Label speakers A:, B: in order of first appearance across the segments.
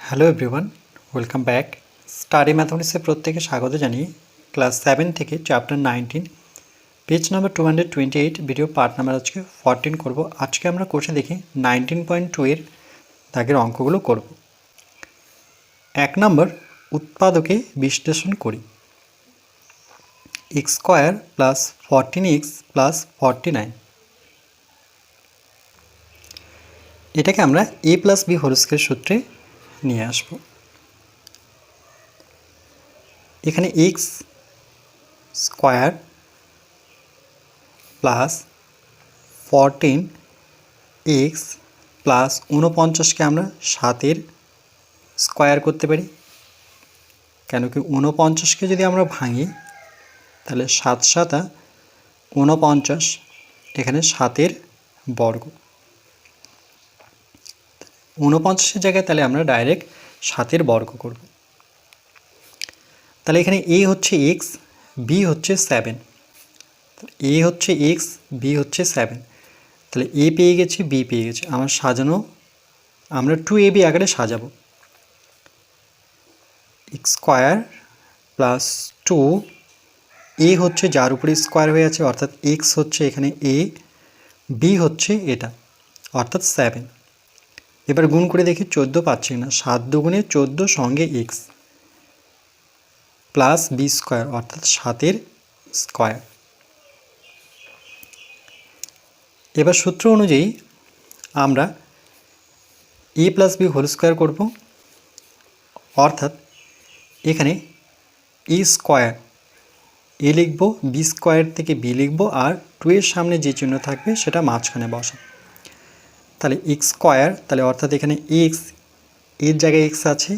A: Hello everyone, welcome back. Study ম্যাথমেটিক্সে প্রত্যেকে স্বাগত জানিয়ে ক্লাস 7 থেকে chapter 19 page number 228 video part number আজকে 14 করব। আজকে আমরা কোর্সে দেখি 19.2 এর দাগের অঙ্কগুলো করব। 1 নম্বর, উৎপাদকে বিশ্লেষণ করি। x square plus 14x plus 49, এটাকে আমরা a plus B whole square সূত্রে নিয়ে আসব। এখানে x square plus 14x plus 49কে আমরা 7-এর স্কয়ার করতে পারি। কেন কি 49কে যদি আমরা ভাঙি তাহলে 7 7 49, এখানে 7-এর বর্গ। 49-এর জায়গায় তাহলে আমরা ডাইরেক্ট 7-এর বর্গ করব। তাহলে এখানে a হচ্ছে x, b হচ্ছে 7। a হচ্ছে x, b হচ্ছে 7। তাহলে a পেয়ে গেছি, b পেয়ে গেছি। আমরা 2ab আকারে সাজাবো। x স্কয়ার প্লাস 2, a হচ্ছে যার উপরে স্কয়ার হয়ে আছে অর্থাৎ x হচ্ছে এখানে a, b হচ্ছে এটা অর্থাৎ 7। এবার গুণ করে দেখি 14 পাচ্ছি না। 7 দুগুণে 14 সঙ্গে x প্লাস b স্কয়ার অর্থাৎ 7-এর স্কয়ার। এবার সূত্র অনুযায়ী আমরা a plus B whole square করব, অর্থাৎ এখানে a স্কয়ার a লিখব, b স্কয়ার থেকে b লিখব, আর 2 এর সামনে যে চিহ্ন থাকবে সেটা মাঝখানে বসাবো। তাহলে x স্কয়ার, তাহলে অর্থাৎ এখানে x এর জায়গায় x আছে,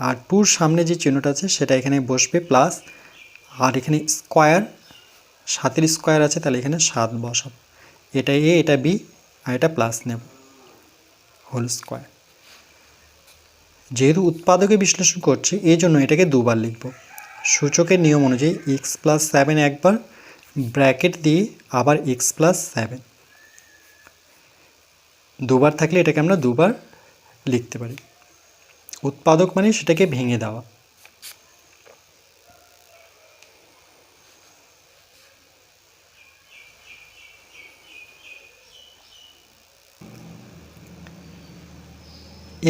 A: আর 2-র সামনে যে চিহ্নটা আছে সেটা এখানে বসবে প্লাস, আর এখানে স্কয়ার 7-এর স্কয়ার আছে তাহলে এখানে 7 বসাবো। এটা a, এটা b, আর এটা প্লাস নেব হোল স্কয়ার। যেহেতু উৎপাদকে বিশ্লেষণ করছি এই জন্য এটাকে দুবার লিখব। সূচকের নিয়ম অনুযায়ী x প্লাস 7 একবার, ব্র্যাকেট দিয়ে আবার x প্লাস 7 দুবার থাকলে এটাকে আমরা দুবার লিখতে পারি। উৎপাদক মানে সেটাকে ভেঙে দেওয়া।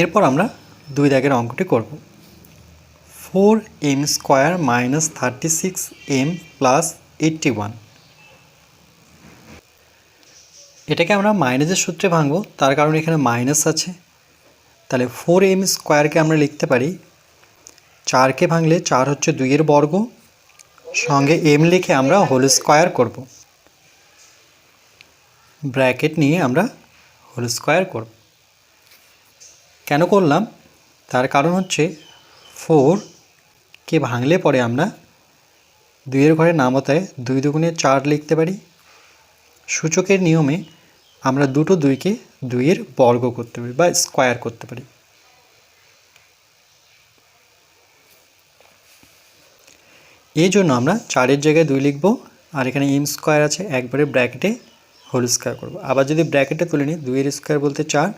A: এরপর আমরা 2 দাগের অঙ্কটি করব। 4m square minus 36m plus 81, এটাকে আমরা মাইনাসের সূত্রে ভাঙবো, তার কারণ এখানে মাইনাস আছে। তাহলে 4m স্কয়ারকে আমরা লিখতে পারি, 4কে ভাঙলে 4 হচ্ছে 2-এর বর্গ, সঙ্গে m লিখে আমরা হোল স্কয়ার করব। ব্র্যাকেট নিয়ে আমরা হোল স্কয়ার করব। কেন করলাম তার কারণ হচ্ছে 4কে ভাঙলে পরে আমরা 2-এর ঘরে নামতায় 2 দুগুণে 4 লিখতে পারি। সূচকের নিয়মে আমরা দুটো 2কে 2-এর বর্গ করতে পারি বা স্কয়ার করতে পারি। এই জন্য আমরা 4-এর জায়গায় 2 লিখব, আর এখানে m স্কয়ার আছে একবারে ব্র্যাকেটে হোল স্কয়ার করব। আবার যদি ব্র্যাকেটে তুলে নিই 2-এর স্কয়ার বলতে 4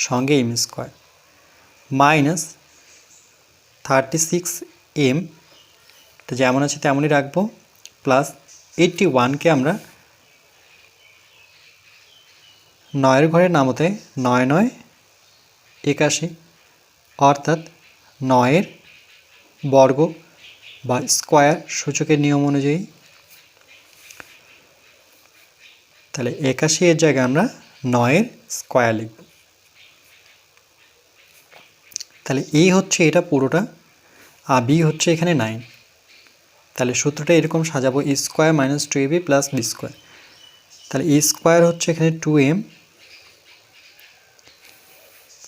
A: সঙ্গে m স্কয়ার মাইনাস 36m, যেমন আছে তেমনই রাখবো, প্লাস 81কে আমরা 9-এর ঘরে নামতে 9 9 81, অর্থাৎ 9-এর বর্গ বা স্কয়ার সূচকের নিয়ম অনুযায়ী। তাহলে 81 এর জায়গায় আমরা 9-এর স্কয়ার লিখব। তাহলে a হচ্ছে এটা পুরোটা, আর b হচ্ছে এখানে 9। তাহলে সূত্রটা এরকম সাজাবো, a square minus 2ab plus b square. তাহলে a স্কয়ার হচ্ছে এখানে 2m,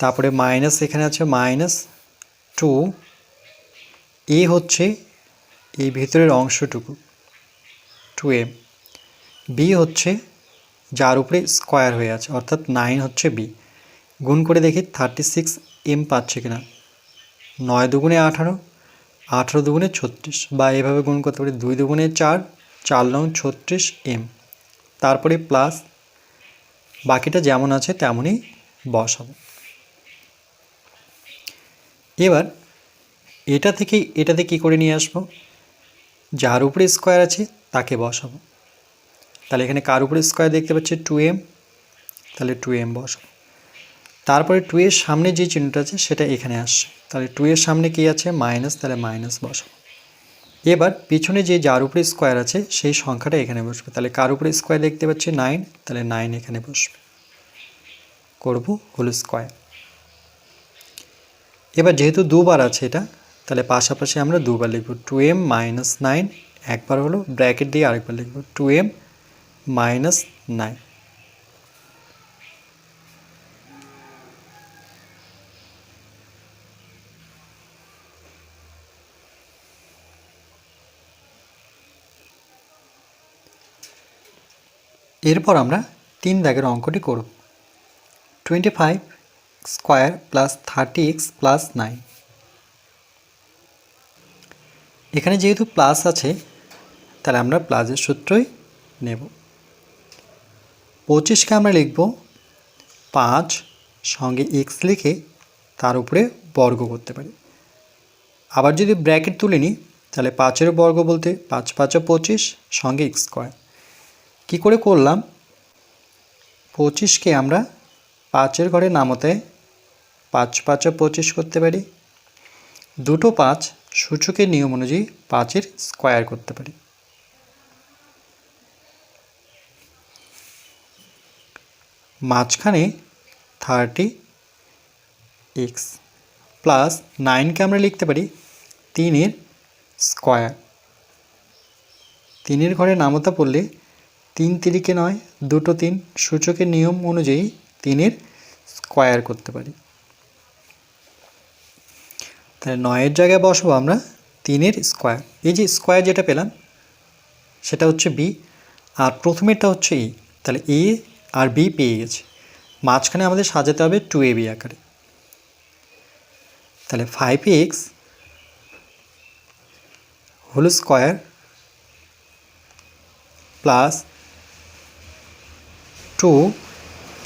A: তারপরে মাইনাস এখানে আছে মাইনাস 2, a হচ্ছে এই ভিতরের অংশটুকু 2m, b হচ্ছে যার উপরে স্কয়ার হয়ে আছে অর্থাৎ 9 হচ্ছে b। গুণ করে দেখি 36m পাচ্ছে কিনা। 9 দুগুণে 18, 18 দুগুণে 36, বা এভাবে গুণ করতে পারি 2 দুগুণে 4, 4 9 36m, তারপরে প্লাস বাকিটা যেমন আছে তেমনই বসাবো। এবার এটাতে কী করে নিয়ে আসবো, যার উপরে স্কোয়ার আছে তাকে বসাবো। তাহলে এখানে কার উপরে স্কোয়ার দেখতে পাচ্ছি 2m, তাহলে 2m বসাবো। তারপরে 2 এর সামনে যে চিহ্নটা আছে সেটা এখানে আসছে, তাহলে 2 এর সামনে কি আছে মাইনাস, তাহলে মাইনাস বসাবো। এবার পিছনে যে যার উপরে স্কোয়ার আছে সেই সংখ্যাটা এখানে বসবে, তাহলে কার উপরে স্কোয়ার দেখতে পাচ্ছি 9, তাহলে 9 এখানে বসবে, করব হোল স্কোয়ার। এবার যেহেতু দুবার আছে এটা, তাহলে পাশাপাশি আমরা দুবার লিখব 2m মাইনাস 9, একবার হলো ব্র্যাকেট দিয়ে আরেকবার লিখব 2m মাইনাস 9। এরপর আমরা 3 দাগের অঙ্কটি করব। 25 স্কোয়ার প্লাস 30x প্লাস 9। এখানে যেহেতু প্লাস আছে তাহলে আমরা প্লাসের সূত্রই নেব। 25কে আমরা লিখব 5 সঙ্গে x লিখে তার উপরে বর্গ করতে পারি। আবার যদি ব্র্যাকেট তুলে নিই তাহলে 5-এর বর্গ বলতে 5 5 25 সঙ্গে x স্কোয়ার। কী করে করলাম, 25কে আমরা 5-এর ঘরে নামতে 5 5 25 করতে পারি, দুটো 5 সূচকের নিয়ম অনুযায়ী 5-এর স্কোয়ার করতে পারি। মাঝখানে 30x প্লাস 9কে আমরা লিখতে পারি 3-এর স্কোয়ার। 3-এর ঘরে নামতা পড়লে 3 3 9, দুটো 3 সূচকের নিয়ম অনুযায়ী 3-এর স্কোয়ার করতে পারি। তাহলে 9-এর জায়গায় বসবো আমরা 3-এর স্কোয়ার। এই যে স্কোয়ার যেটা পেলাম সেটা হচ্ছে b, আর প্রথমেরটা হচ্ছে e, তাহলে a আর b পেয়ে গেছে। মাঝখানে আমাদের সাজাতে হবে 2ab আকারে। তাহলে 5x হোল স্কোয়ার প্লাস 2,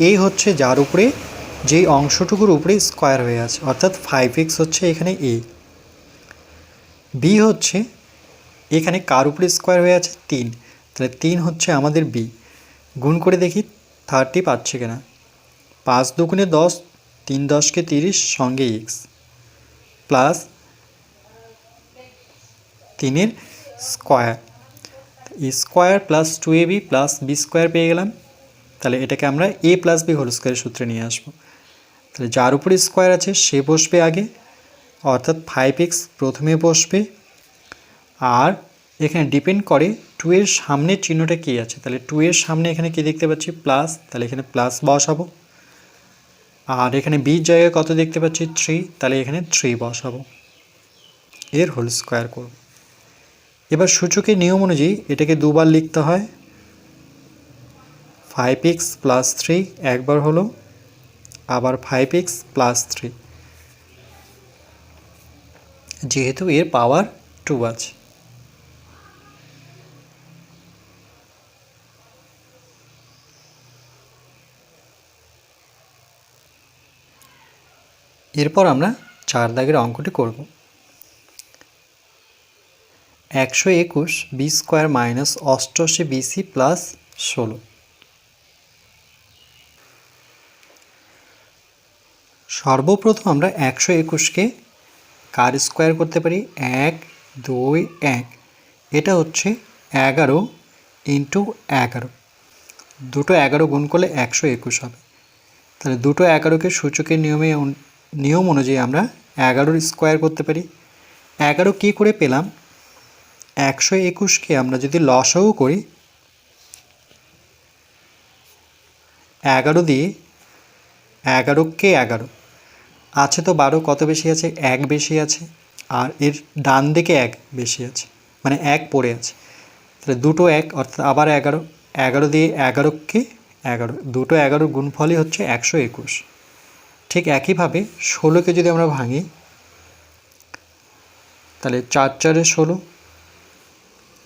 A: এই হচ্ছে যার উপরে যেই অংশটুকুর উপরে স্কোয়ার হয়ে আছে, অর্থাৎ 5x হচ্ছে এখানে a, b হচ্ছে এখানে কার উপরে স্কোয়ার হয়ে আছে 3, তাহলে 3 হচ্ছে আমাদের b। গুণ করে দেখি 30 পাচ্ছে কিনা, 5 দুগুণে 10, 3 10কে 30 সঙ্গে x প্লাস 3-এর square, square plus 2ab plus b square পেয়ে গেলাম। তাহলে এটাকে আমরা a প্লাস b হোল স্কোয়ারের সূত্রে নিয়ে আসবো। তাহলে যার উপরে স্কোয়ার আছে সে বসবে আগে, অর্থাৎ 5x প্রথমে বসবে, আর এখানে ডিপেন্ড করে 2 এর সামনের চিহ্নটা কী আছে, তাহলে 2 এর সামনে এখানে কী দেখতে পাচ্ছি প্লাস, তাহলে এখানে প্লাস বসাবো। আর এখানে b জায়গায় কত দেখতে পাচ্ছি 3, তাহলে এখানে 3 বসাবো, এর হোল স্কোয়ার করব। এবার সূচকের নিয়ম অনুযায়ী এটাকে দুবার লিখতে হয়, 5x প্লাস 3 একবার হলো, আবার 5x প্লাস 3, যেহেতু এর পাওয়ার 2 আছে। এরপর আমরা 4 দাগের অঙ্কটি করব। 121 B square minus 88 BC plus 16। সর্বপ্রথম আমরা 121কে কার স্কোয়ার করতে পারি 1 2 1, এটা হচ্ছে 11 ইন্টু 11, দুটো 11 গুণ করলে 121 হবে। তাহলে দুটো 11কে সূচকের নিয়ম অনুযায়ী আমরা 11-র স্কোয়ার করতে পারি। 11 কী করে পেলাম, 121কে আমরা যদি লসাগু করি 11 দিয়ে 11কে 11 আছে তো 12 কত বেশি আছে 1 বেশি আছে, আর এর ডান দিকে 1 বেশি আছে, মানে 1 পড়ে আছে, তাহলে দুটো 1 অর্থাৎ আবার 11, 11 দিয়ে 11কে 11, দুটো 11 গুণফলই হচ্ছে 121। ঠিক একইভাবে 16কে যদি আমরা ভাঙি তাহলে 4 4 16,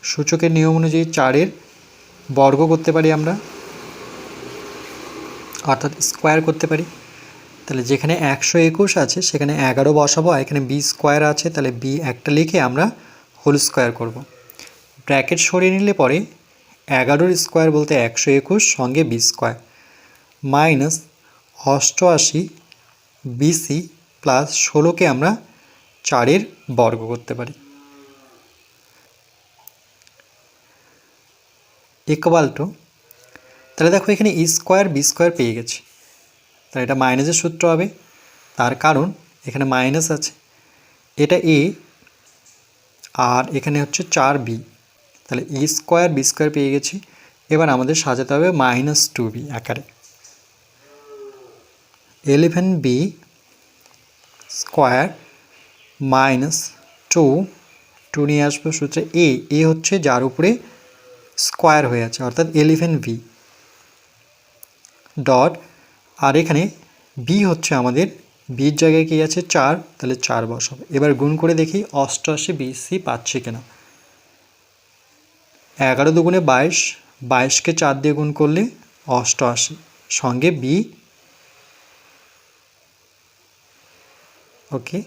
A: সূচকের নিয়ম অনুযায়ী 4-এর বর্গ করতে পারি আমরা, অর্থাৎ স্কোয়ার করতে পারি। তাহলে যেখানে 121 আছে সেখানে 11 বসাবো, আর এখানে বি স্কোয়ার আছে তাহলে বি একটা লিখে আমরা হোল স্কোয়ার করব। ব্র্যাকেট সরিয়ে নিলে পরে 11 স্কোয়ার বলতে 121 সঙ্গে b square minus 88 BC plus 16কে আমরা 4 বর্গ করতে পারি ইকুয়াল টু, তাহলে দেখো এখানে ই স্কোয়ার বি স্কোয়ার পেয়ে গেছি, তাহলে এটা মাইনাসের সূত্র হবে, তার কারণ এখানে মাইনাস আছে, এটা এ আর এখানে হচ্ছে 4b, তাহলে ই স্কোয়ার বি স্কোয়ার পেয়ে গেছি। এবার আমাদের সাজাতে হবে -2b আকারে, 11b স্কোয়ার মাইনাস 2 নিয়ে আসবো সূত্রে এ হচ্ছে যার উপরে স্কোয়ার হয়ে আছে অর্থাৎ 11b ডট, আর এখানে বি হচ্ছে আমাদের বির জায়গায় কি আছে 4, তাহলে 4 বসাবো। এবার গুণ করে দেখি 88 বিসি পাচ্ছি কিনা। 11 দুগুণে 22, 22কে 4 দিয়ে গুণ করলে 88 সঙ্গে বি, ওকে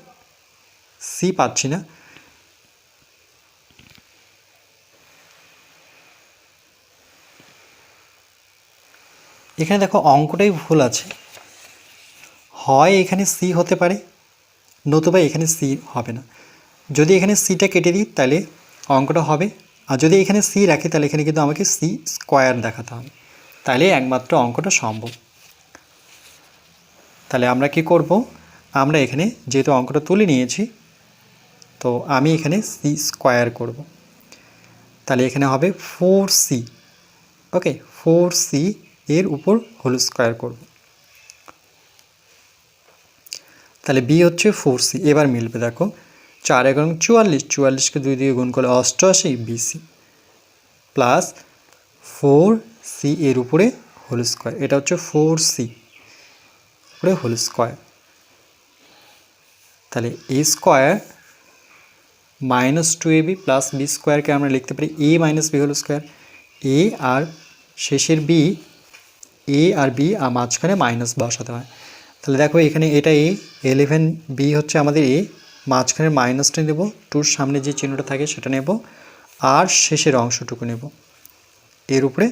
A: সি পাচ্ছি না, এখানে দেখো অঙ্কটাই ভুল আছে, হয় এখানে সি হতে পারে নতুবা এখানে সি হবে না। যদি এখানে সিটা কেটে দিই তাহলে অঙ্কটা হবে, আর যদি এখানে সি রাখি তাহলে এখানে কিন্তু আমাকে সি স্কোয়ার দেখাতে হবে, তাহলে একমাত্র অঙ্কটা সম্ভব। তাহলে আমরা কি করব, আমরা এখানে যেহেতু অঙ্কটা তুলে নিয়েছি তো আমি এখানে সি স্কোয়ার করব, তাহলে এখানে হবে 4c, ওকে 4c এর উপর হোল স্কোয়ার করব, তাহলে বি হচ্ছে 4c। এবার মিলবে দেখো 4 এবং 44, 44কে 2 দিয়ে গুণ করলে 88 বিসি প্লাস 4c এর উপরে হোল স্কোয়ার, এটা হচ্ছে 4c উপরে হোল স্কোয়ার, তাহলে a square -2ab plus b স্কোয়ারকে আমরা লিখতে পারি এ মাইনাস বি হোল স্কোয়ার, এ আর শেষের বি, এ আর বি আর মাঝখানে মাইনাস বসাতে হয়। তাহলে দেখো এখানে এটা এ, 11b হচ্ছে আমাদের এ, মাঝখানে মাইনাসটা নেব, টুর সামনে যে চিহ্নটা থাকে সেটা নেব, আর শেষের অংশটুকু নেব, এর উপরে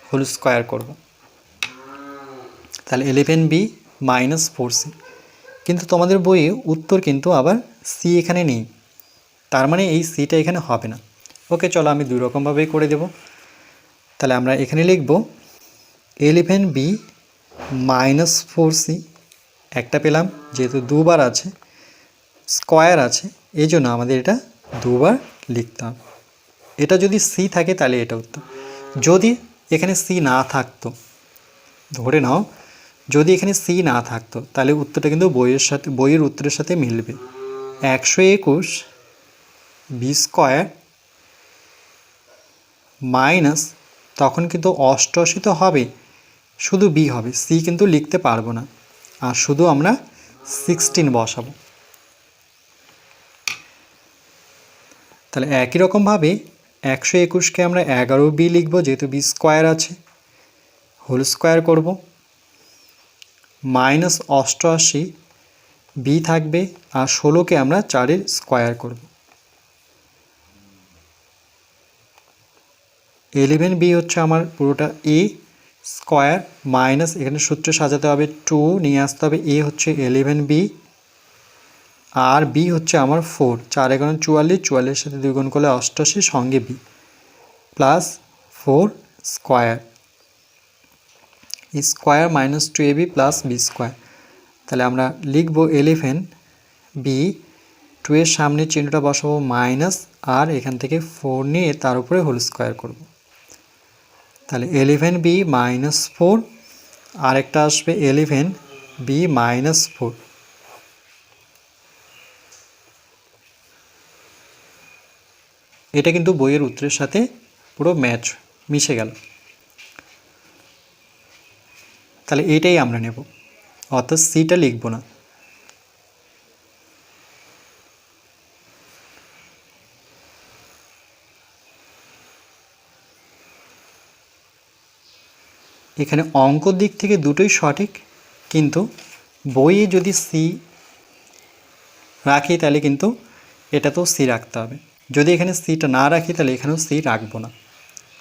A: হোল স্কোয়ার করব, তাহলে 11b মাইনাস 4c। কিন্তু তোমাদের বইয়ে উত্তর কিন্তু আবার সি এখানে নেই, তার মানে এই সিটা এখানে হবে না। ওকে চলো আমি দুই রকমভাবেই করে দেব, তাহলে আমরা এখানে লিখব 11b মাইনাস 4c, একটা পেলাম যেহেতু দুবার আছে স্কোয়ার আছে এই জন্য আমাদের এটা দুবার লিখতে হবে। এটা যদি সি থাকে তাহলে এটা উত্তর, যদি এখানে সি না থাকতো, ধরে নাও যদি এখানে সি না থাকতো তাহলে উত্তরটা কিন্তু বইয়ের উত্তরের সাথে মিলবে, 121 বি স্কোয়ার মাইনাস, তখন কিন্তু 88 তো হবে, শুধু বি হবে, সি কিন্তু লিখতে পারবো না, আর শুধু আমরা 16 বসাবো। তাহলে একই রকমভাবে 121কে আমরা 11b লিখব, যেহেতু বি স্কোয়ার আছে হোল স্কোয়ার করব, মাইনাস 88 বি থাকবে, আর 16কে আমরা 4 স্কোয়ার করব, 11b হচ্ছে আমার পুরোটা এ স্কোয়ার মাইনাস, এখানে সূত্রে সাজাতে হবে 2 নিয়ে আসতে হবে, এ হচ্ছে 11b আর বি হচ্ছে আমার 4, 4 এখানে 44, 44 সাথে 2 গুণ করলে 88 সঙ্গে B plus 4 square, square minus 2ab plus B square, তাহলে আমরা লিখব 11b, 2 এর সামনে চিহ্নটা বসাবো মাইনাস, আর এখান থেকে 4 নিয়ে তার উপরে হোল স্কোয়ার করব, তাহলে 11b মাইনাস 4, আর একটা আসবে 11b মাইনাস 4, এটা কিন্তু বইয়ের উত্তরের সাথে পুরো ম্যাচ মিশে গেল, তাহলে এইটাই আমরা নেব, অর্থাৎ সিটা লিখব না। এখানে অঙ্ক দিক থেকে দুটোই সঠিক, কিন্তু বইয়ে যদি সি রাখি তাহলে কিন্তু এটাতেও সি রাখতে হবে। যদি এখানে সিটা না রাখি তাহলে এখানেও সি রাখবো না,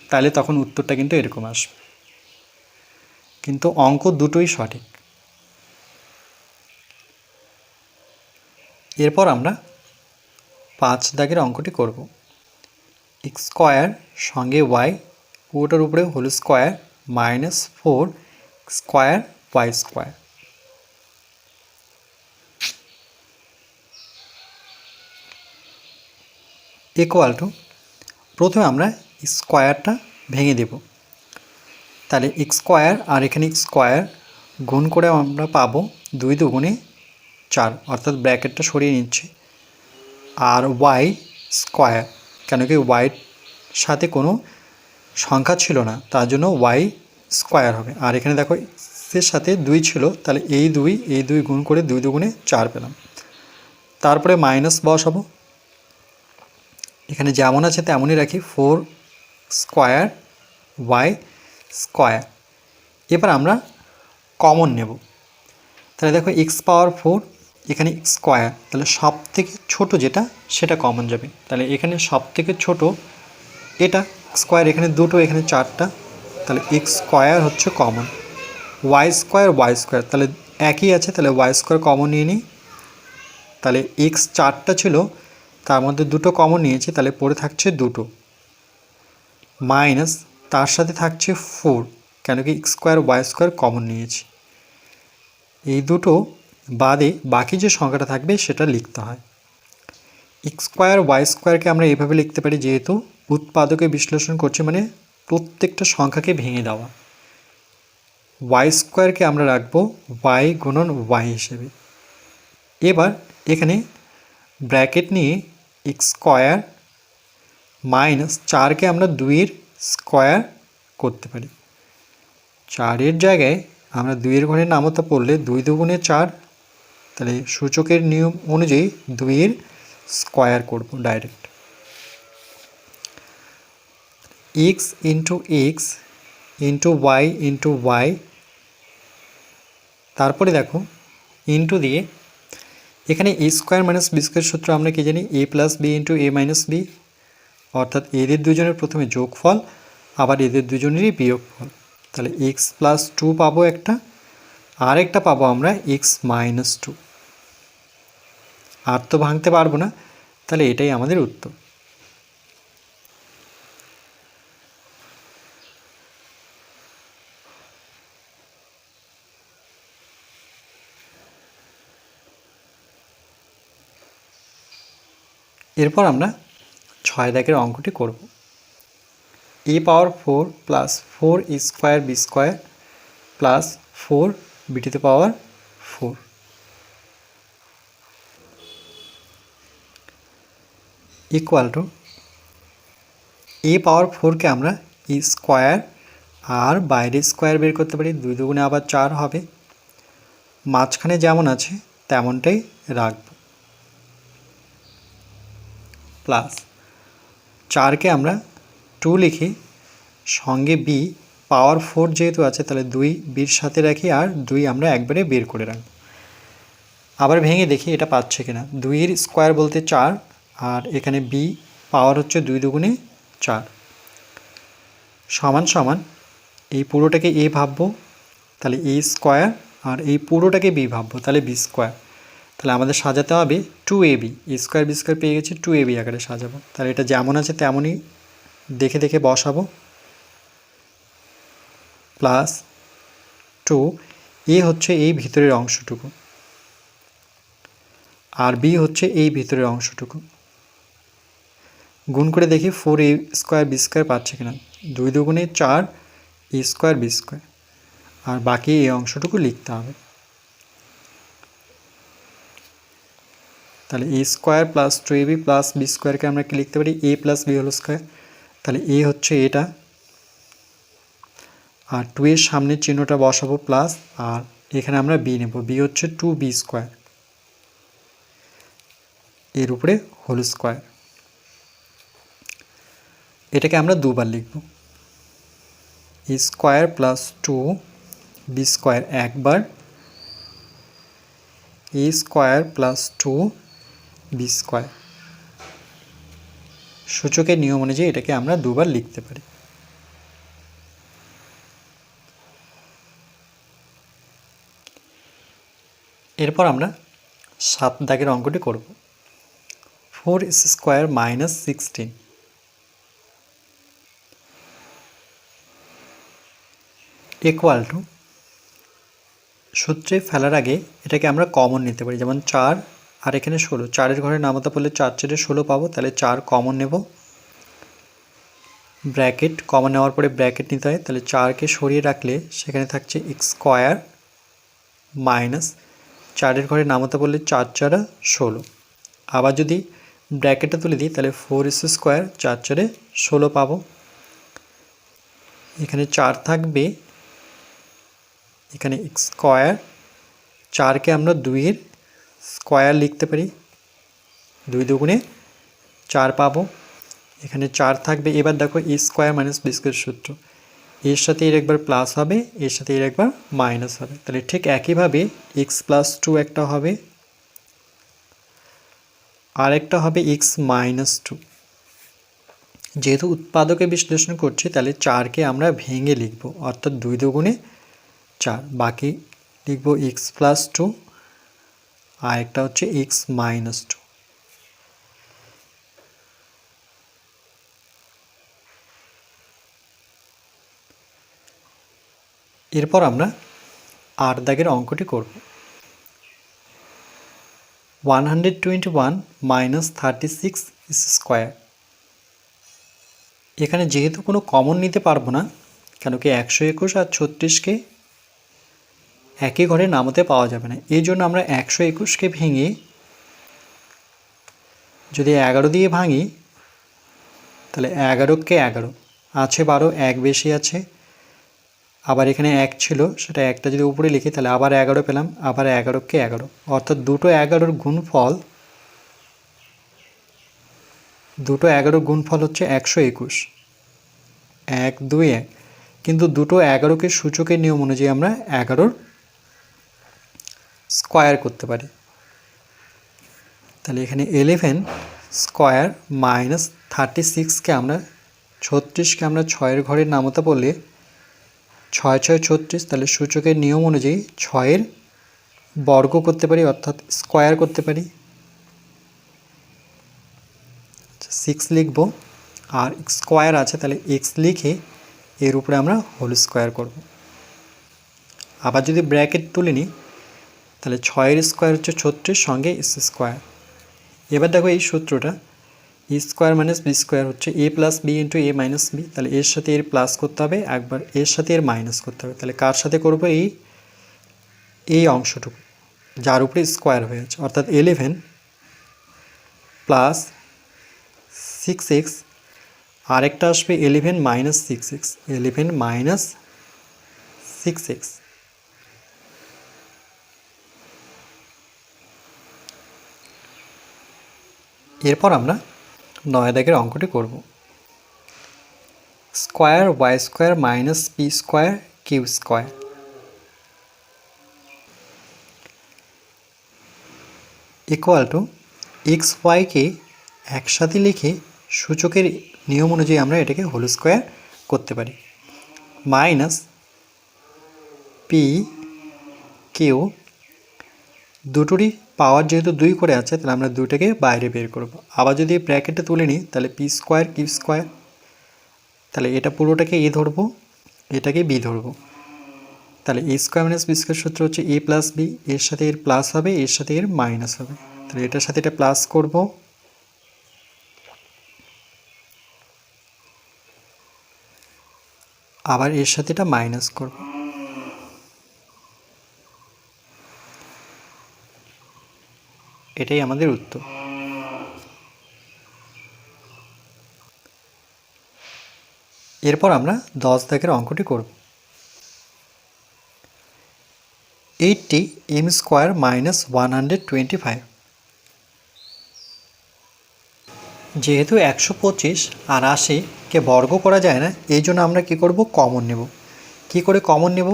A: তাহলে তখন উত্তরটা কিন্তু এরকম আসবে। কিন্তু অঙ্ক দুটোই সঠিক। এরপর আমরা 5 দাগের অঙ্কটি করব। এক্স স্কোয়ার সঙ্গে ওয়াই পুরোটার উপরে whole square -4 square Y square. Equal to, প্রথমে আমরা স্কোয়ারটা ভেঙে দেব। তাহলে এক্স স্কোয়ার আর এখানে এক্স স্কোয়ার গুণ করে আমরা পাবো 2 দুগুণে 4, অর্থাৎ ব্র্যাকেটটা সরিয়ে নিচ্ছি। আর ওয়াই স্কোয়ার, কেন কি ওয়াইয়ের সাথে কোনো সংখ্যা ছিল না, তার জন্য ওয়াই স্কোয়ার হবে। আর এখানে দেখো এক্সের সাথে 2 ছিল, তাহলে এই 2 গুণ করে 2 দুগুণে 4 পেলাম। তারপরে মাইনাস বসাবো, এখানে যেমন আছে তেমনই রাখি, 4 স্কোয়ার ওয়াই স্কোয়ার। এবার আমরা কমন নেব। তাহলে দেখো এক্স পাওয়ার 4, এখানে এক্স স্কোয়ার, তাহলে সব থেকে ছোটো যেটা সেটা কমন যাবে। তাহলে এখানে সব থেকে ছোটো এটা স্কোয়ার, এখানে 2টো, এখানে 4টা, তাহলে এক্স স্কোয়ার হচ্ছে কমন। ওয়াই স্কোয়ার, তাহলে একই আছে, তাহলে ওয়াই স্কোয়ার কমন নিয়ে নিই। তাহলে এক্স 4টা ছিল, তার মধ্যে 2টো কমন নিয়েছি, তাহলে পড়ে থাকছে 2টো, মাইনাস তার সাথে থাকছে 4, কেন কি X square Y square common নিয়েছি। এই দুটো বাদে বাকি যে সংখ্যাটা থাকবে সেটা লিখতে হয়। এক্স স্কোয়ার ওয়াই স্কোয়ারকে আমরা এভাবে লিখতে পারি, যেহেতু উৎপাদকে বিশ্লেষণ করছি, মানে প্রত্যেকটা সংখ্যাকে ভেঙে দেওয়া। ওয়াই স্কোয়ারকে আমরা রাখবো ওয়াই গুণন ওয়াই হিসেবে। এবার এখানে ব্র্যাকেট নিয়ে এক্স স্কোয়ার মাইনাস 4কে আমরা 2-এর স্কোয়ার করতে পারি। 4-এর জায়গায় আমরা 2-এর ঘরে নামতা পড়লে 2 দুগুণে 4, তাহলে সূচকের নিয়ম অনুযায়ী 2-এর স্কোয়ার করব direct. X into X into Y, তারপরে দেখো ইন্টু দিয়ে এখানে A square minus B square সূত্র আমরা কি জানি, A plus B into A minus B, অর্থাৎ এদের দুজনের প্রথমে যোগফল, আবার এদের দুজনেরই বিয়োগফল। তাহলে এক্স প্লাস 2 পাবো একটা, আর একটা পাবো আমরা এক্স মাইনাস 2। আর তো ভাঙতে পারবো না, তাহলে এটাই আমাদের উত্তর। এরপর আমরা 6 দাগের অঙ্কটি করব। A power 4 plus 4 square b square plus 4 বিটিতে power 4 equal to, a power 4কে আমরা ই স্কোয়ার আর বাইরে স্কোয়ার বের করতে পারি, 2 দুগুণে আবার 4 হবে। মাঝখানে যেমন আছে তেমনটাই রাখব, প্লাস 4কে আমরা 2 লিখি, সঙ্গে বি পাওয়ার 4 যেহেতু আছে, তাহলে 2 বির সাথে রাখি, আর 2 আমরা একবারে বের করে রাখব। আবার ভেঙে দেখি এটা পাচ্ছে কিনা। 2-এর স্কোয়ার বলতে 4, আর এখানে বি পাওয়ার হচ্ছে 2 দুগুণে 4, সমান সমান এই পুরোটাকে এ ভাববো, তাহলে এ স্কোয়ার, আর এই পুরোটাকে বি ভাববো, তাহলে বি স্কোয়ার। তাহলে আমাদের সাজাতে হবে 2ab, এ স্কোয়ার বি স্কোয়ার পেয়ে গেছি, 2ab আকারে সাজাবো। তাহলে এটা যেমন আছে তেমনই দেখে দেখে বসাবো, প্লাস 2, এ হচ্ছে এই ভিতরের অংশটুকু, আর বি হচ্ছে এই ভিতরের অংশটুকু। গুণ করে দেখি 4 এ স্কোয়ার বি স্কোয়ার পাচ্ছে কিনা, 2 দুগুণে 4 এ স্কোয়ার বি স্কোয়ার, আর বাকি এই অংশটুকু লিখতে হবে। তাহলে a square plus 2ab plus b স্কোয়ারকে আমরা কি লিখতে পারি, a plus B whole square. তাহলে এ হচ্ছে এটা, আর 2 এর সামনের চিহ্নটা বসাবো প্লাস, আর এখানে আমরা বি নেব, বি হচ্ছে 2b স্কোয়ার, এর উপরে হোল স্কোয়ার। এটাকে আমরা দুবার লিখব, এ স্কোয়ার প্লাস 2b স্কোয়ার একবার, এ স্কোয়ার প্লাস 2b স্কোয়ার। সূচকের নিয়ম অনুযায়ী এটাকে আমরা দুবার লিখতে পারি। এরপর আমরা 7 দাগের অঙ্কটি করব। 4s square minus 16 equal to, সূত্রে ফেলার আগে এটাকে আমরা কমন নিতে পারি, যেমন 4 আর এখানে 16, 4-এর ঘরে নামতা পড়লে 4 4 16 পাবো, তাহলে 4 কমন নেব, ব্র্যাকেট কমন নেওয়ার পরে ব্র্যাকেট নিতে হয়, তাহলে 4কে সরিয়ে রাখলে সেখানে থাকছে এক্স স্কোয়ার মাইনাস 4-এর ঘরে নামতা পড়লে 4 4 16। আবার যদি ব্র্যাকেটটা তুলে দিই তাহলে 4s স্কোয়ার 4 4 16 পাবো, এখানে 4 থাকবে, এখানে এক্স স্কোয়ার, 4কে আমরা 2-এর স্কোয়ার লিখতে পারি, 2 দুগুণে 4 পাবো, এখানে 4 থাকবে। এবার দেখো এ স্কোয়ার মাইনাস বি স্কোয়ার সূত্র, এর সাথে এর একবার প্লাস হবে, এর সাথে এর একবার মাইনাস হবে, তাহলে ঠিক একইভাবে এক্স প্লাস 2 একটা হবে, আর একটা হবে এক্স মাইনাস 2। যেহেতু উৎপাদকে বিশ্লেষণ করছি তাহলে 4কে আমরা ভেঙে লিখব, অর্থাৎ 2 দুগুণে 4, বাকি লিখব এক্স প্লাস 2, আর একটা হচ্ছে এক্স মাইনাস 2। এরপর আমরা 8 দাগের অঙ্কটি করব। 121 মাইনাস 36 স্কোয়ার। এখানে যেহেতু কোনো কমন নিতে পারবো না, কেন কি 121 আর 36কে একই ঘরে নামতে পাওয়া যাবে না, এই জন্য আমরা 121কে ভেঙে যদি 11 দিয়ে ভাঙি তাহলে 11কে 11 আছে 12, 1 বেশি আছে, আবার এখানে 1 ছিল, সেটা একটা যদি উপরে লিখি তাহলে আবার 11 পেলাম, আবার 11কে 11, অর্থাৎ দুটো 11-র গুণফল, দুটো 11-র গুণফল হচ্ছে 121, 1 2 1, কিন্তু দুটো 11কে সূচকের নিয়ম অনুযায়ী আমরা 11-র স্কোয়ার করতে পারি, তাহলে এখানে 11 স্কোয়ার মাইনাস 36কে আমরা 36কে আমরা 6-এর ঘরের নামতা বললে 6 6 36, তাহলে সূচকের নিয়ম অনুযায়ী 6-এর বর্গ করতে পারি, অর্থাৎ স্কোয়ার করতে পারি, 6 লিখব, আর স্কোয়ার আছে তাহলে এক্স লিখে এর উপরে আমরা হোল স্কোয়ার করব। আবার যদি ব্র্যাকেট তুলে নিই তাহলে 6-এর স্কোয়ার হচ্ছে 36 সঙ্গে এস স্কোয়ার। এবার দেখো এই সূত্রটা, এ স্কোয়ার মাইনাস বি স্কোয়ার হচ্ছে এ plus B into A minus B, তাহলে এর সাথে এর প্লাস করতে হবে, একবার এর সাথে এর মাইনাস করতে হবে, তাহলে কার সাথে করব, এই অংশটুকু যার উপরে স্কোয়ার হয়ে আছে, অর্থাৎ 11 প্লাস 6x, আরেকটা আসবে 11 মাইনাস 6x, 11 মাইনাস 6x। এরপর আমরা 9 দাগের অঙ্কটি করব। Square Y square minus p square q square. Equal to x ওয়াইকে একসাথে লিখে সূচকের নিয়ম অনুযায়ী আমরা এটাকে হোল স্কোয়ার করতে পারি, মাইনাস পি কিউ, দুটোরই পাওয়ার যেহেতু 2 করে আছে তাহলে আমরা দুটোকে বাইরে বের করব। আবার যদি ব্র্যাকেটে তুলে নিই তাহলে পি স্কোয়ার কিউ স্কোয়ার, তাহলে এটা পুরোটাকে এ ধরবো, এটাকে বি ধরবো, তাহলে a square minus B square সূত্র হচ্ছে এ প্লাস বি, এর সাথে এর প্লাস হবে, এর সাথে এর মাইনাস হবে, তাহলে এটার সাথে এটা প্লাস করব, আবার এর সাথে এটা মাইনাস করব, এটাই আমাদের উত্তর। এরপর আমরা 10 দাগের অঙ্কটি করব। 80 এম স্কোয়ার মাইনাস 125। যেহেতু 125 আর 80-কে বর্গ করা যায় না, এই জন্য আমরা কী করব, কমন নেব। কি করে কমন নেব,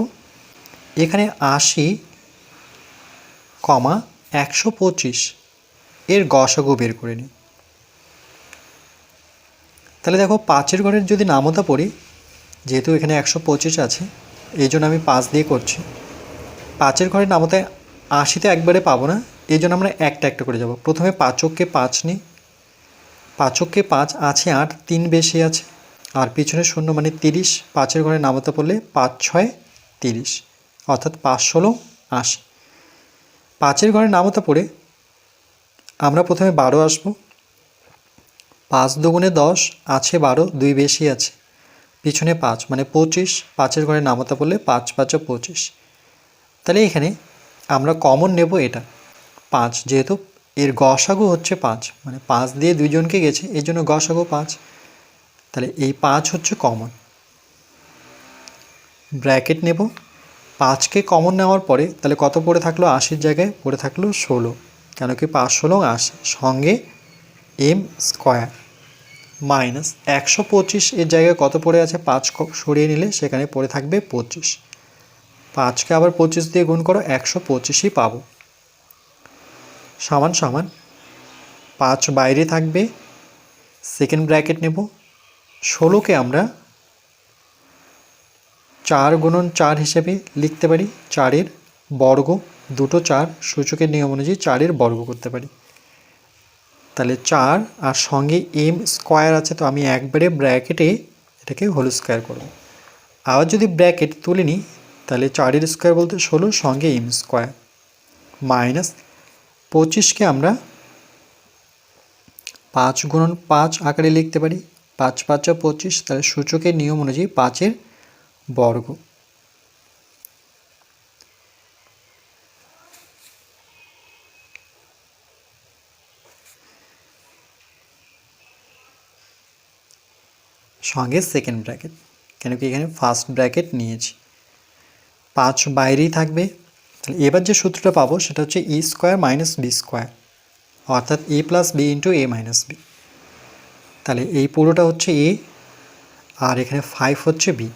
A: এখানে 80, 125 এর গসাগু বের করে নিই। তাহলে দেখো 5-এর ঘরের যদি নামতা পড়ি, যেহেতু এখানে 125 আছে এই জন্য আমি 5 দিয়ে করছি। 5-এর ঘরের নামতায় 80 একবারে পাবো না, এই জন্য আমরা একটা একটা করে যাব। প্রথমে 5-কে 5 নিই, 5-কে 5 আছে 8, 3 বেশি আছে আর পিছনে 0 মানে 30। 5-এর ঘরে নামতা পড়লে 5-6 30, অর্থাৎ 5-16 80। 5-এর ঘরে নামতা পড়ে আমরা প্রথমে 12 আসবো। 5 দুগুণে 10 আছে 12, 2 বেশি আছে, পিছনে 5 মানে 25। 5-এর ঘরে নামতা পড়লে 5-5 25। তাহলে এখানে আমরা কমন নেব এটা 5, যেহেতু এর গসাগু হচ্ছে 5, মানে 5 দিয়ে দুইজনকে গেছে এই জন্য গসাগু 5। তাহলে এই 5 হচ্ছে কমন। ব্র্যাকেট নেব। 5কে কমন নেওয়ার পরে তাহলে কত পড়ে থাকলো, 80-র জায়গায় পড়ে থাকলো 16, কেন কি 5-16 80, সঙ্গে এম স্কোয়ার মাইনাস 125 এর জায়গায় কত পড়ে আছে, 5 সরিয়ে নিলে সেখানে পড়ে থাকবে 25। 5কে আবার 25 দিয়ে গুণ করো, 125ই পাবো। সমান সমান 5 বাইরে থাকবে, সেকেন্ড ব্র্যাকেট নেব। 16কে আমরা 4 গুণন 4 হিসেবে লিখতে পারি, 4-এর বর্গ, দুটো 4 সূচকের নিয়ম অনুযায়ী 4-এর বর্গ করতে পারি। তাহলে 4 আর সঙ্গে এম স্কোয়ার আছে, তো আমি একবারে ব্র্যাকেটে এটাকে হোল স্কোয়ার করব। আবার যদি ব্র্যাকেট তুলে নিই তাহলে 4-এর স্কোয়ার বলতে 16 সঙ্গে এম স্কোয়ার মাইনাস 25কে আমরা 5 গুণন 5 আকারে লিখতে পারি, 5-5 25, তাহলে সূচকের নিয়ম অনুযায়ী 5-এর বর্গ। সঙ্গে সেকেন্ড ব্র্যাকেট, কেন কি এখানে ফার্স্ট ব্র্যাকেট নিয়েছি। 5 বাইরেই থাকবে। তাহলে এবার যে সূত্রটা পাবো সেটা হচ্ছে ই স্কোয়ার মাইনাস বি স্কোয়ার, অর্থাৎ এ plus B into A minus B. তাহলে এই পুরোটা হচ্ছে এ আর এখানে 5 হচ্ছে বি।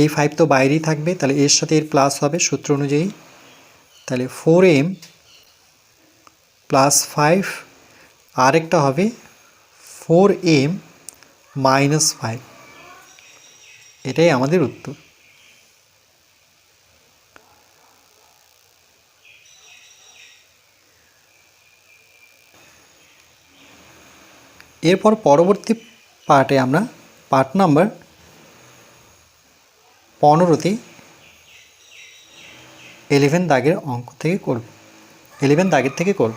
A: এই 5 তো বাইরেই থাকবে, তাহলে এর সাথে এর প্লাস হবে সূত্র অনুযায়ী। তাহলে 4m প্লাস 5, আরেকটা হবে 4m মাইনাস 5। এটাই আমাদের উত্তর। এরপর পরবর্তী পার্টে আমরা পার্ট নাম্বার 15তে 11 দাগের অঙ্ক থেকে করব, 11 দাগের থেকে করব।